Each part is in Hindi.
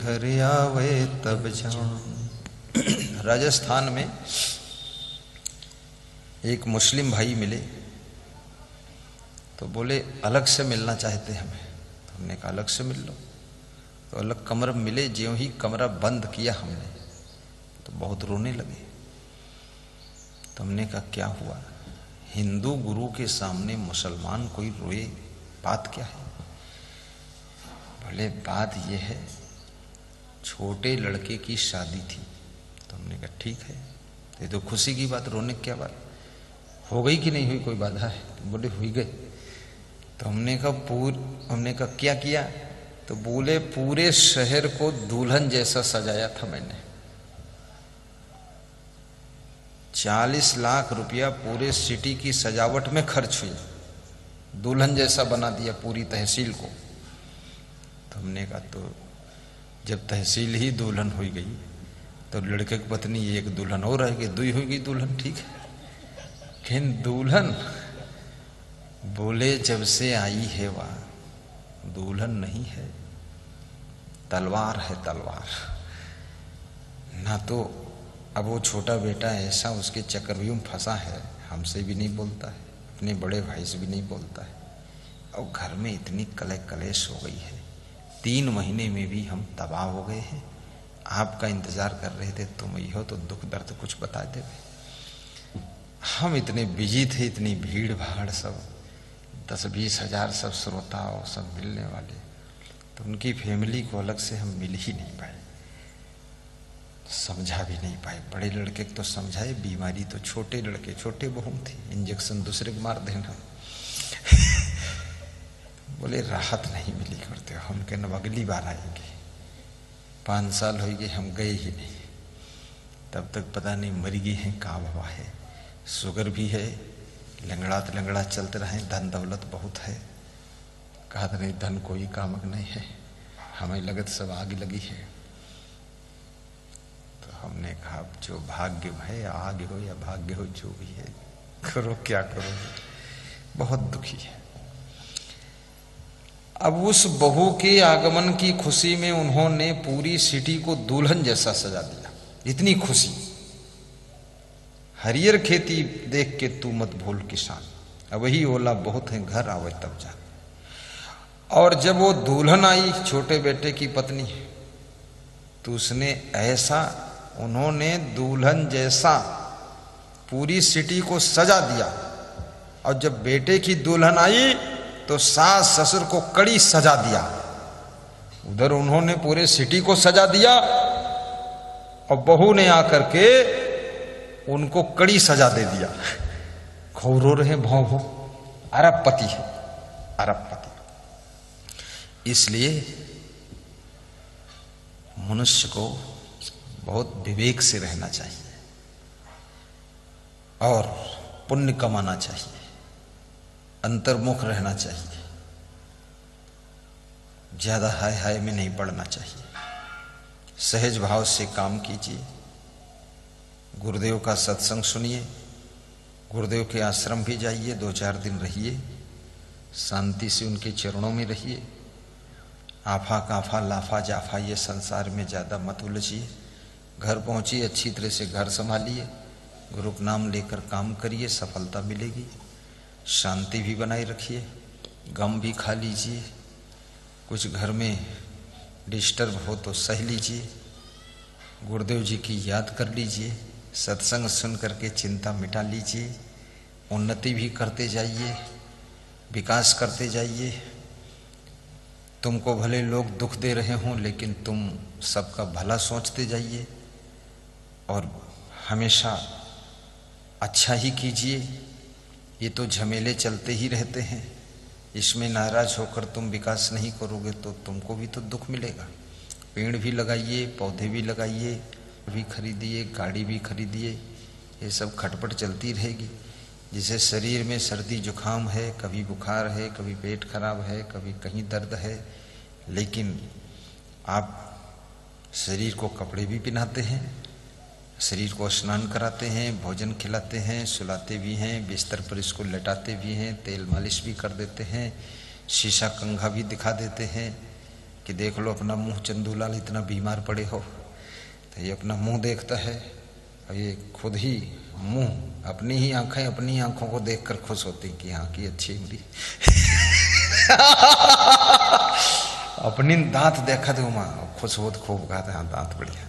घर आवे तब जान। राजस्थान में एक मुस्लिम भाई मिले तो बोले अलग से मिलना चाहते हमें। तो हमने कहा अलग से मिल लो। तो अलग कमरा मिले, ज्यों ही कमरा बंद किया हमने तो बहुत रोने लगे। तो हमने कहा क्या हुआ? हिंदू गुरु के सामने मुसलमान कोई रोए, बात क्या है? बोले बात यह है, छोटे लड़के की शादी थी। तो हमने कहा ठीक है, ये तो खुशी की बात, रोने की क्या बात? हो गई कि नहीं हुई, कोई बाधा है? बोले हुई गई। तो हमने कहा क्या किया? तो बोले पूरे शहर को दुल्हन जैसा सजाया था मैंने। 40 लाख रुपया पूरे सिटी की सजावट में खर्च हुई, दुल्हन जैसा बना दिया पूरी तहसील को। तो हमने कहा तो जब तहसील ही दुल्हन हो गई तो लड़के की पत्नी एक दुल्हन और रहेगी, दुई होगी दुल्हन, ठीक है। लेकिन दुल्हन बोले जब से आई है वह दुल्हन नहीं है, तलवार है, तलवार। ना तो अब वो छोटा बेटा ऐसा उसके चक्रव्यूह में फंसा है, हमसे भी नहीं बोलता है, अपने बड़े भाई से भी नहीं बोलता है, और घर में इतनी कलेश हो गई है। 3 महीने में भी हम तबाह हो गए हैं। आपका इंतजार कर रहे थे, तुम ही हो तो दुख दर्द कुछ बता दे। हम इतने बिजी थे, इतनी भीड़ भाड़, सब 10-20 हजार सब श्रोता और सब मिलने वाले, तो उनकी फैमिली को अलग से हम मिल ही नहीं पाए, समझा भी नहीं पाए। बड़े लड़के तो समझाए, बीमारी तो छोटे लड़के, छोटे बहू थी, इंजेक्शन दूसरे को मार देना। बोले राहत नहीं मिली करते हो। हम कहना अगली बार आएंगे। 5 साल हो गए हम गए ही नहीं, तब तक पता नहीं मर गई है, कहाँ भवा है, शुगर भी है, लंगड़ा चलते रहे, धन दौलत बहुत है। कहा था नहीं धन कोई कामक नहीं है, हमें लगत सब आग लगी है। तो हमने कहा जो भाग्य है, आग हो या भाग्य हो, जो भी है करो, क्या करो। बहुत दुखी है। अब उस बहू के आगमन की खुशी में उन्होंने पूरी सिटी को दुल्हन जैसा सजा दिया, इतनी खुशी। हरियर खेती देख के तू मत भूल किसान, अब वही ओला बहुत है, घर आवे तब जा। और जब वो दुल्हन आई, छोटे बेटे की पत्नी, तो उसने ऐसा, उन्होंने दुल्हन जैसा पूरी सिटी को सजा दिया। और जब बेटे की दुल्हन आई तो सास ससुर को कड़ी सजा दिया। उधर उन्होंने पूरे सिटी को सजा दिया और बहू ने आकर के उनको कड़ी सजा दे दिया। खूब रो रहे भौं भौं, अरबपति है, अरबपति। इसलिए मनुष्य को बहुत विवेक से रहना चाहिए और पुण्य कमाना चाहिए, अंतर्मुख रहना चाहिए, ज्यादा हाय हाय में नहीं पड़ना चाहिए, सहज भाव से काम कीजिए। गुरुदेव का सत्संग सुनिए, गुरुदेव के आश्रम भी जाइए, 2-4 दिन रहिए, शांति से उनके चरणों में रहिए। आफा काफा लाफा जाफा ये संसार में ज़्यादा मत उलझिए। घर पहुँचिए, अच्छी तरह से घर संभालिए, गुरु का नाम लेकर काम करिए, सफलता मिलेगी। शांति भी बनाए रखिए, गम भी खा लीजिए, कुछ घर में डिस्टर्ब हो तो सह लीजिए, गुरुदेव जी की याद कर लीजिए, सत्संग सुन करके चिंता मिटा लीजिए, उन्नति भी करते जाइए, विकास करते जाइए। तुमको भले लोग दुख दे रहे हों, लेकिन तुम सबका भला सोचते जाइए और हमेशा अच्छा ही कीजिए। ये तो झमेले चलते ही रहते हैं, इसमें नाराज होकर तुम विकास नहीं करोगे तो तुमको भी तो दुख मिलेगा। पेड़ भी लगाइए, पौधे भी लगाइए, भी खरीदिए, गाड़ी भी खरीदिए, ये सब खटपट चलती रहेगी। जिसे शरीर में सर्दी जुकाम है, कभी बुखार है, कभी पेट खराब है, कभी कहीं दर्द है, लेकिन आप शरीर को कपड़े भी पहनाते हैं, शरीर को स्नान कराते हैं, भोजन खिलाते हैं, सुलाते भी हैं, बिस्तर पर इसको लेटाते भी हैं, तेल मालिश भी कर देते हैं, शीशा कंघा भी दिखा देते हैं, कि देख लो अपना मुंह, चंदूलाल इतना बीमार पड़े हो। तो ये अपना मुंह देखता है और ये खुद ही मुंह, अपनी ही आंखें अपनी आंखों को देखकर खुश होती कि हाँ की अच्छी मेरी अपनी दांत देखा थे माँ खुश होत खूब कहा था हाँ दांत बढ़िया।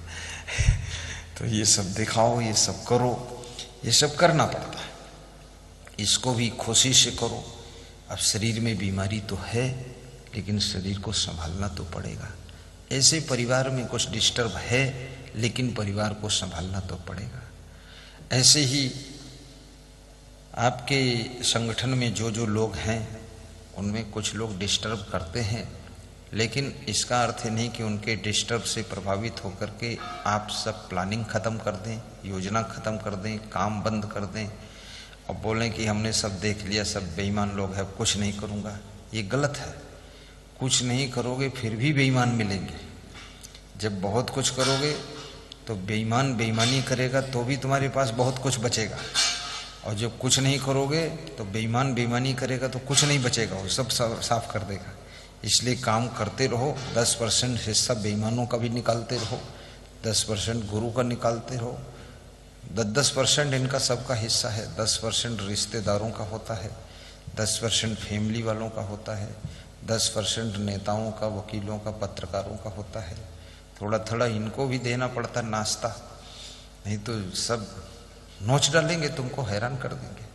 तो ये सब दिखाओ, ये सब करो, ये सब करना पड़ता है। इसको भी खुशी से करो। अब शरीर में बीमारी तो है लेकिन शरीर को संभालना तो पड़ेगा। ऐसे परिवार में कुछ डिस्टर्ब है लेकिन परिवार को संभालना तो पड़ेगा। ऐसे ही आपके संगठन में जो जो लोग हैं उनमें कुछ लोग डिस्टर्ब करते हैं, लेकिन इसका अर्थ नहीं कि उनके डिस्टर्ब से प्रभावित होकर के आप सब प्लानिंग खत्म कर दें, योजना खत्म कर दें, काम बंद कर दें और बोलें कि हमने सब देख लिया, सब बेईमान लोग हैं, कुछ नहीं करूँगा। ये गलत है। कुछ नहीं करोगे फिर भी बेईमान मिलेंगे। जब बहुत कुछ करोगे तो बेईमान बेईमानी करेगा तो भी तुम्हारे पास बहुत कुछ बचेगा, और जब कुछ नहीं करोगे तो बेईमान बेईमानी करेगा तो कुछ नहीं बचेगा, वो सब साफ कर देगा। इसलिए काम करते रहो। 10% हिस्सा बेईमानों का भी निकालते रहो, 10% गुरु का निकालते रहो, 10% इनका सबका हिस्सा है, 10% रिश्तेदारों का होता है, 10% फैमिली वालों का होता है, 10% नेताओं का, वकीलों का, पत्रकारों का होता है। थोड़ा थोड़ा इनको भी देना पड़ता है नाश्ता, नहीं तो सब नोच डालेंगे, तुमको हैरान कर देंगे,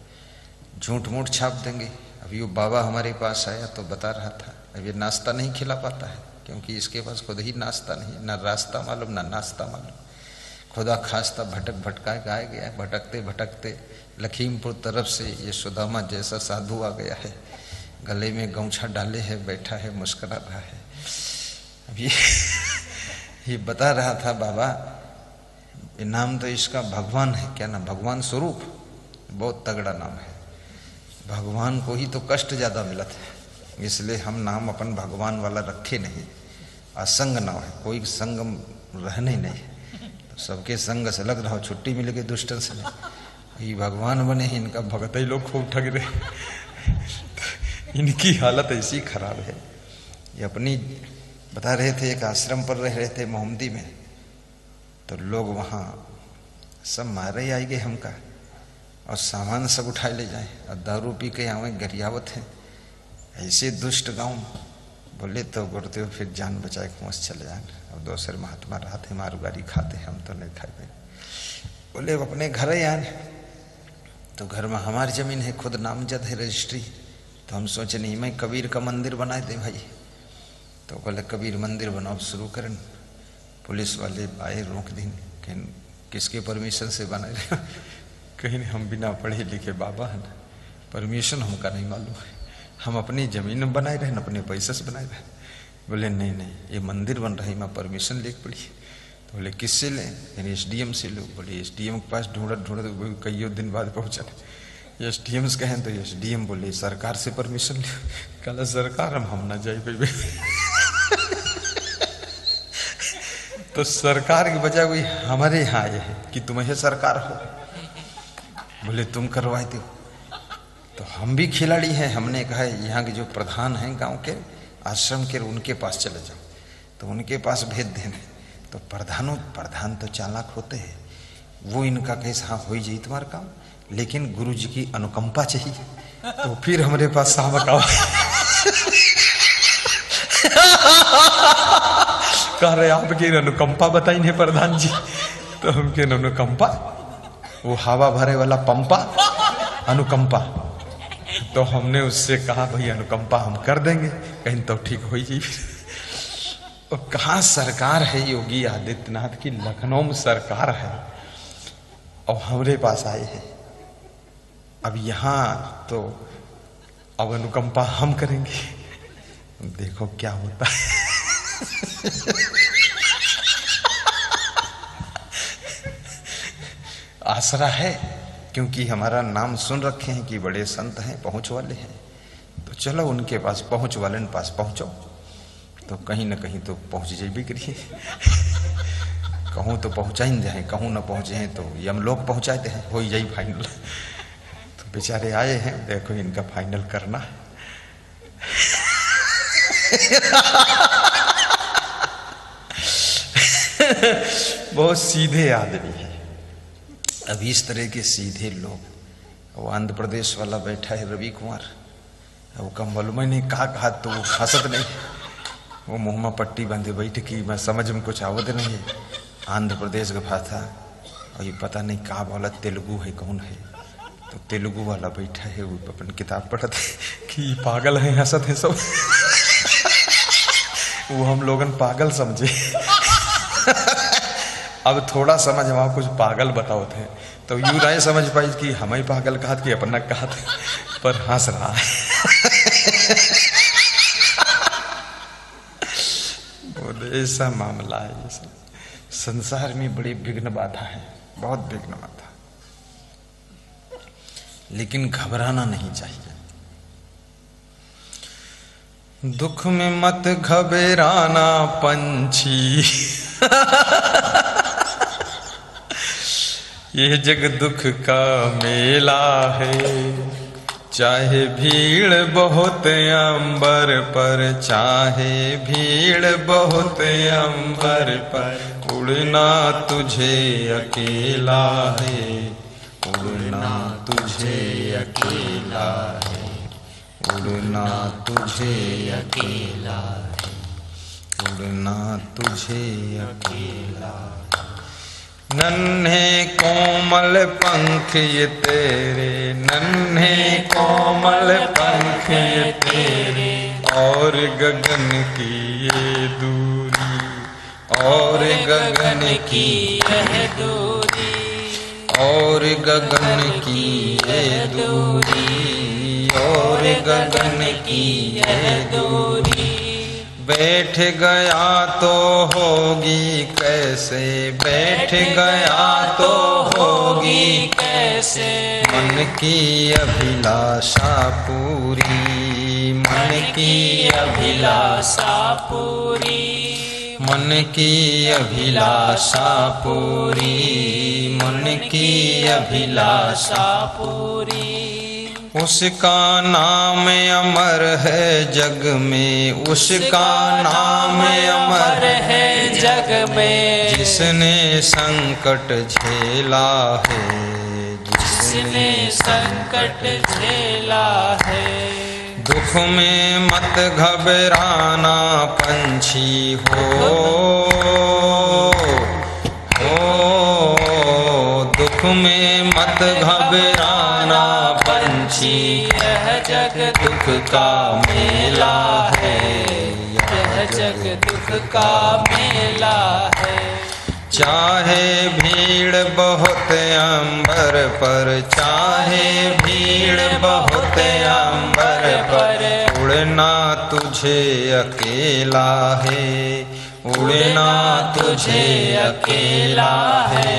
झूठ मूठ छाप देंगे। अभी वो बाबा हमारे पास आया तो बता रहा था अब ये नाश्ता नहीं खिला पाता है क्योंकि इसके पास खुद ही नाश्ता नहीं, ना रास्ता मालूम ना नाश्ता मालूम। खुदा खास्ता भटक भटका गाय गया है। भटकते भटकते लखीमपुर तरफ से ये सुदामा जैसा साधु आ गया है, गले में गमछा डाले है, बैठा है, मुस्कुरा रहा है। अब ये बता रहा था बाबा ये नाम तो इसका भगवान है, क्या नाम, भगवान स्वरूप, बहुत तगड़ा नाम है। भगवान को ही तो कष्ट ज्यादा मिलत है, इसलिए हम नाम अपन भगवान वाला रखे नहीं। असंग नाम है, कोई संगम रहने नहीं, तो सबके संग से लग रहा हो, छुट्टी मिल गई दुष्टन से। ये भगवान बने ही इनका भगत ही लोग खूब ठग रहे इनकी हालत ऐसी खराब है। ये अपनी बता रहे थे, एक आश्रम पर रह रहे थे मोहम्मदी में, तो लोग वहाँ सब मारे आए गए हमका और सामान सब उठाए ले जाए और दारू पी के आवे गरियावत है। ऐसे दुष्ट गांव बोले तो गुरुदेव फिर जान बचाए कुछ चले जाए। और दूसरे महात्मा रहा थे मारू गाड़ी खाते, हम तो नहीं खाए। बोले अपने घर ही आने, तो घर में हमारी जमीन है, खुद नामजद है रजिस्ट्री। तो हम सोचे नहीं मैं कबीर का मंदिर बना दे भाई। तो बोले कबीर मंदिर बनाओ शुरू करें। पुलिस वाले आए, रोक दिन, किसके परमिशन से बना रहे कहीं हम बिना पढ़े लिखे बाबा है ना, परमिशन हमका नहीं मालूम है, हम अपनी जमीन में बनाए रहे, अपने पैसे से बनाए रहे। बोले नहीं नहीं ये मंदिर बन रहा है, मैं परमिशन लेके पड़ी। तो बोले किससे लें, यानी SDM से लो। बोले SDM के पास ढूंढत ढूंढत कई दिन बाद पहुँचा। SDM से कहें तो SDM बोले सरकार से परमिशन ले। कल सरकार हम ना जाए तो सरकार की बजाय कोई हमारे यहाँ आए है कि तुम्हें सरकार हो। बोले तुम करवाए दो। तो हम भी खिलाड़ी हैं, हमने कहा यहाँ के जो प्रधान हैं गांव के आश्रम के, उनके पास चले जाओ। तो उनके पास भेज देने। तो प्रधान तो चालाक होते हैं, वो इनका कैसे हाँ हो ही जाए तुम्हारा काम, लेकिन गुरु जी की अनुकंपा चाहिए। तो फिर हमारे पास साहब का कह रहे आपकी अनुकंपा बताई नहीं प्रधान जी। तो हमके अनुकंपा, वो हवा भरे वाला पंपा अनुकंपा। तो हमने उससे कहा भाई अनुकंपा हम कर देंगे, कहीं तो ठीक हो ही। और कहाँ सरकार है योगी आदित्यनाथ की, लखनऊ में सरकार है और हमारे पास आए हैं। अब यहाँ तो अब अनुकंपा हम करेंगे, देखो क्या होता है। आसरा है क्योंकि हमारा नाम सुन रखे हैं कि बड़े संत हैं, पहुंच वाले हैं। तो चलो उनके पास, पहुंच वाले के पास पहुंचो, तो कहीं ना कहीं तो पहुंच जाए करिए। कहूँ तो पहुंचा ही जाए, कहूँ ना पहुंचे हैं तो यम लोग पहुंचाते हैं, हो ही जाए फाइनल। तो बेचारे आए हैं, देखो इनका फाइनल करना। बहुत सीधे आदमी है। अब इस तरह के सीधे लोग, वो आंध्र प्रदेश वाला बैठा है रवि कुमार, वो कम्बल में नहीं कहा तो वो हंसत नहीं, वो मुँह में पट्टी बांधे बैठ की मैं समझ में कुछ आवत नहीं है, आंध्र प्रदेश का भाषा, और ये पता नहीं कहा बोला, तेलुगु है कौन है, तो तेलुगु वाला बैठा है, वो अपन किताब पढ़ते कि पागल है, हंसत है सब। वो हम लोगन पागल समझे। अब थोड़ा समझ वहाँ कुछ पागल बताओ थे तो यू राय समझ पाई कि हम ही पागल कहा कि अपना कहा थे, पर हंस रहा है। बोले ऐसा मामला है, ये सब संसार में बड़ी विघ्न बाधा है, बहुत विघ्न बाधा, लेकिन घबराना नहीं चाहिए। दुख में मत घबराना पंछी, ये जग दुख का मेला है, चाहे भीड़ बहुत अंबर पर, चाहे भीड़ बहुत अंबर पर, उड़ना तुझे अकेला है, उड़ना तुझे अकेला है, उड़ना तुझे अकेला है, उड़ना तुझे अकेला। नन्हे कोमल पंख ये तेरे, नन्हे कोमल पंख ये तेरे, और गगन की ये दूरी, और गगन की यह दूरी, और गगन की ये दूरी, और गगन की यह दूरी। बैठ गया तो होगी कैसे, बैठ गया तो होगी कैसे, मन की अभिलाषा पूरी, मन की अभिलाषा पूरी, मन की अभिलाषा पूरी, मन की अभिलाषा पूरी। उसका नाम अमर है जग में, उसका नाम अमर है जग में, जिसने संकट झेला है, जिसने संकट झेला है। दुख में मत घबराना पंछी हो, दुख में मत घबराना पंछी, यह जग दुख का मेला है, यह जग दुख का मेला है। चाहे भीड़ बहुत अंबर पर, चाहे भीड़ बहुत अंबर पर, उड़ना तुझे अकेला है, उड़ना तुझे अकेला है,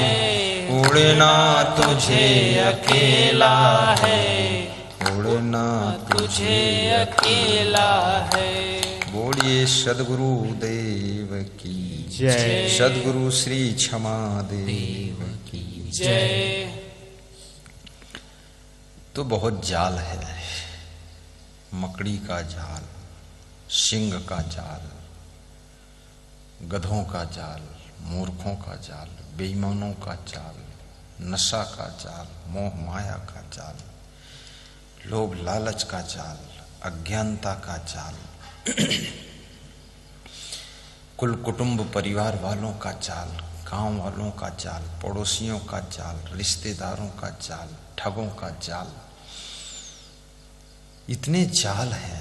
उड़ना तुझे अकेला है, उड़ना तुझे अकेला है। बोलिए सद्गुरु देव की जय, सद्गुरु श्री क्षमा देव की जय। तो बहुत जाल है, मकड़ी का जाल, सिंह का जाल, गधों का जाल, मूर्खों का जाल, बेईमानों का जाल, नशा का जाल, मोह माया का जाल, लोभ लालच का जाल, अज्ञानता का जाल, कुल कुटुंब परिवार वालों का जाल, गांव वालों का जाल, पड़ोसियों का जाल, रिश्तेदारों का जाल, ठगों का जाल, इतने जाल हैं।